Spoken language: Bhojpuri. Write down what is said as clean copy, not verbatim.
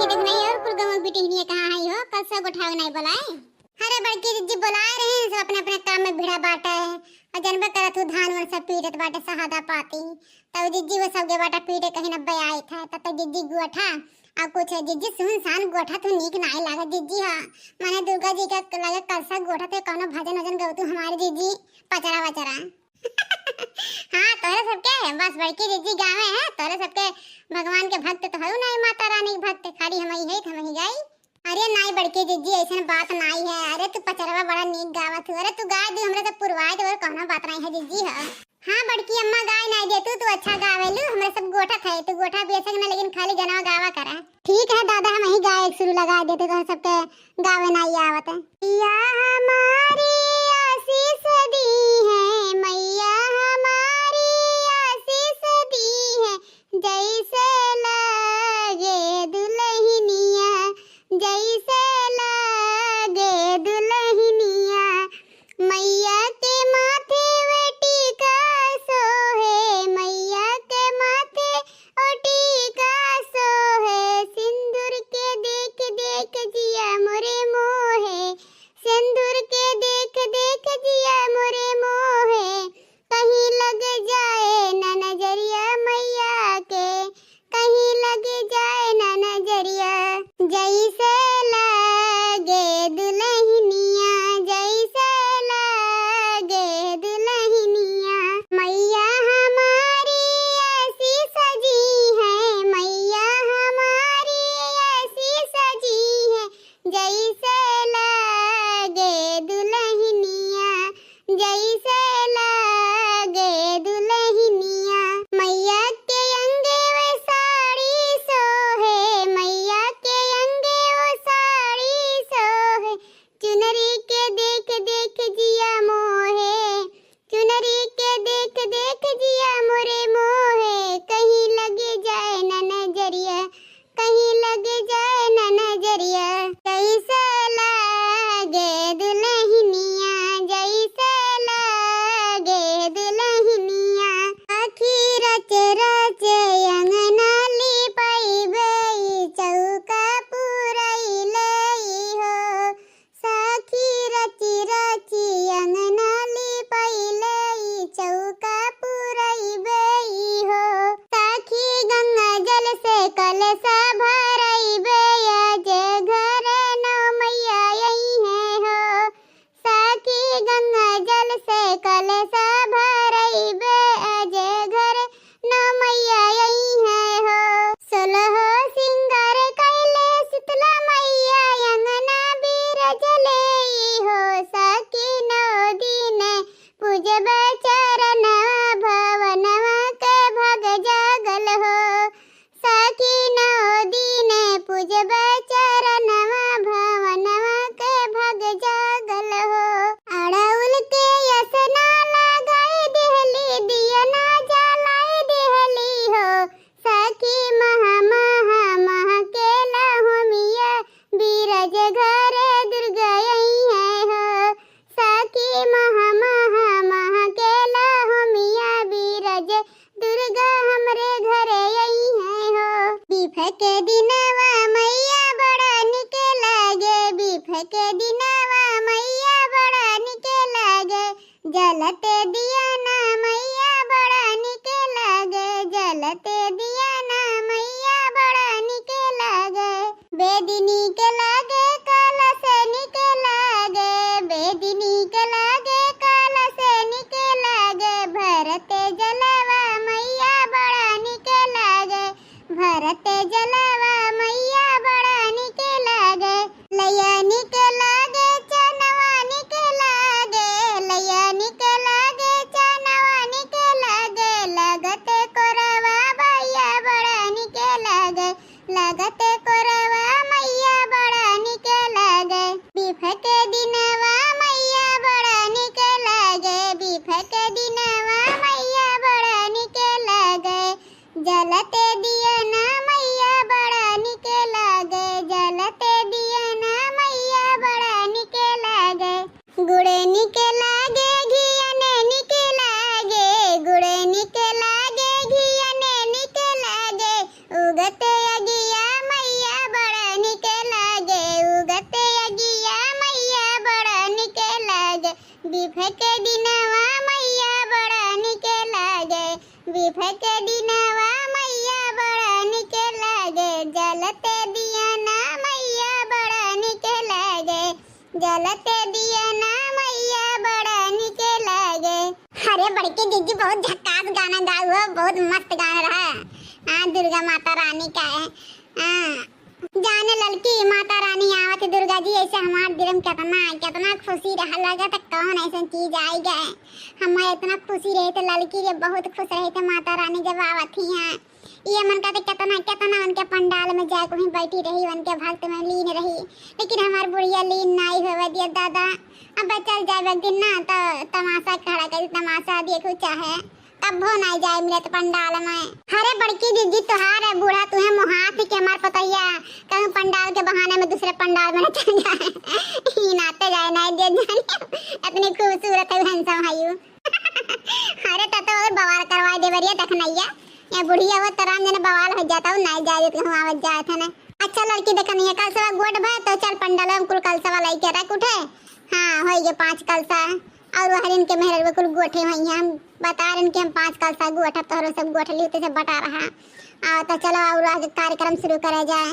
के देख नहीं और कुल गमक बिटिहनिया कहां है हो कल सब उठाव नहीं बुलाए। अरे बड़की जी बुलाए रहे हैं सब अपने अपने काम में भिड़ा बाटा है और जनबे करत हूं धान वन सब पीड़त बाटे सहादा पाती तब जिज्जी वो सब के बाटा पीड़े कहीं न आए था तब तक जिज्जी गुठा अब कुछ जिज्जी सुनसान गोठा तो नीक नहीं लागे जिज्जी। हां माने दुर्गा जी का लगे कलसा गोठा थे कोनो भजन वजन गावतू हमारे जिज्जी पचरा वचरा हाँ तोरे सबके बस बड़की जिज्जी गावे है तोरे सबके भगवान के भक्त तो हऊ नहीं माता रानी के भक्त खाली हम ही गाई। अरे नहीं बड़की जिज्जी ऐसा बात नहीं है। अरे तू पचरवा बड़ा नीक गावत है। अरे तू गा दे हमरा तो पुरवाए दे और कोनो बात नहीं है जिज्जी। हां बड़की अम्मा गाय नहीं दे तू अच्छा गावेलू हमरा सब गोठा थे तू गोठा बेचक ना लेकिन खाली गनवा गावा करा। ठीक है दादा हम ही गाय शुरू लगा देते तो सबके गावे नहीं आवत है। या हमारी आशीष दी है मैया हमारी आशीष दी है जैसे लगे दुल्हनिया जैसे लगे दुल्हनिया मैया के माथे बेटी का सोहे मैया के माथे ओटी का सोहे सिंदूर के देख देख जिया मोरे मोहे सिंदूर के देख देख जिया मोरे मोहे कहीं लग जाए ना नजरिया मैया के कहीं लग जाए ना नजरिया जैसे लगे दुल्हनिया जैसे लगे दुल्हनिया मैया हमारी ऐसी सजी है मैया हमारी ऐसी सजी है जैसे लगे दुल्हनिया जैसे लगे दुल्हनिया मैया के अंगे वे साड़ी सोहे मैया के अंगे वो साड़ी सोहे चुनरी के देख देख जिया मोहे चुनरी के देख देख जिया मोरे मोहे कहीं लगे जाए ना नजरिया कहीं लगे जाए ना नजरिया जैसे लगे दुल्हनिया जैसे लगे दुल्हनिया आखी रच रच अंगना लिपाई बई चौका पुरई लई हो साखी रची रची अंगना लिपाई लई चौका पुरई बई हो साखी गंगा जल से कलशा भरई बया जे घर नौ मैया यही है हो साखी गंगा जल से कलशा भरई बया जे घर नौ मैया यही है हो सोलह सिंगार कैले शीतला मैया अंगना बिरजले हो साखी नौ दिन पूजब चरण भवनवा के भग जागल हो साखी नौ दिन पूजब चरणवा भवनवा के भग जागल हो अड़उल के यसना लगाई देहली दिया ना जलाई देहली हो साखी महा महा महा के लहुमिया बीरज घर दुर्गा यही है हो साखी महा महा महा के लहुमिया बीरज दुर्गा हमरे घर यही है हो बीफ के दिनवा मैया बड़ा निक लागे बीफ के दिनवा मैया बड़ा निक लागे जलते दिया ना मैया बड़ा निक लागे जलते दिया ना मैया बड़ा निक लागे बेदिनी के लागे कलश निक लागे बेदिनी के लागे कलश निक लागे भरते जलवा मैया बड़ा निक लागे भरते जलवा मैया बड़ा निक लागे लया निक लागे चनवा निक लागे लया निक लागे चनवा निक लागे लगते कोरवा भैया बड़ा निक लागे लगते कोरवा मैया बड़ा निक लागे बीफ के दिनवा मैया बड़ा निक लागे बीफ के दिनवा मैया बड़ा निक लागे जलते दिया ना मैया बड़ा निक लागे जलते दिया ना मैया बड़ा निक लागे गुड़े निक लागे घियने निक लागे गुड़े निक लागे घियने निक लागे उगते अगिया मैया जलते दिया ना मैया बड़ा निक लगे, जलते दिया ना मैया बड़ा निक लगे। अरे बड़की दीदी बहुत झकास गाना गाओ हो, बहुत मस्त गाना रहा। हाँ दुर्गा माता रानी का है। हाँ जाने ललकी माता रानी आवत दुर्गा जी ऐसे हमार दिल में कितना खुशी रहा, लगा था कौन ऐसा चीज आई गए। हमें इतना खुशी रहे थे, ललकी रे बहुत खुश रहे थे माता रानी जब आवत ही हैं। ये मन कहते कितना उनके पंडाल में जाके वहीं बैठी रही, उनके भक्त में लीन रही, लेकिन हमार बुढ़िया लीन नहीं होवे दिया दादा। अब चल जाए एक दिन ना तो तमाशा खड़ा कर, तमाशा देखो चाहे कब्बो नहीं जाए मिलत पंडाल में। अरे बड़की दीदी तोहार है बूढ़ा तुहे मुहात के हमार पतैया कहूं पंडाल के बहाने में दूसरे पंडाल में चल जाए ही नाते जाए नहीं दे जाने इतनी खूबसूरत है हैंडसम है यू। अरे ततो अगर बवाल करवा दे बरिया तखनैया ये बुढ़िया वो तरह जने बवाल हो जाता हूं नहीं जाए कहूं आवत जाए थे ना। अच्छा लड़की देखनी है कल सवा गोट भा तो चल पंडाल में कुल कल सवा लेके रख उठे। हां होई गए 5 कलसा और हरिन के मेहर बिल्कुल गोठे वही हम बता रहे कि हम 5 कलसा गोठा तोहरो सब गोठली तो सब बता रहा। तो चलो और आगे कार्यक्रम शुरू करा जाए।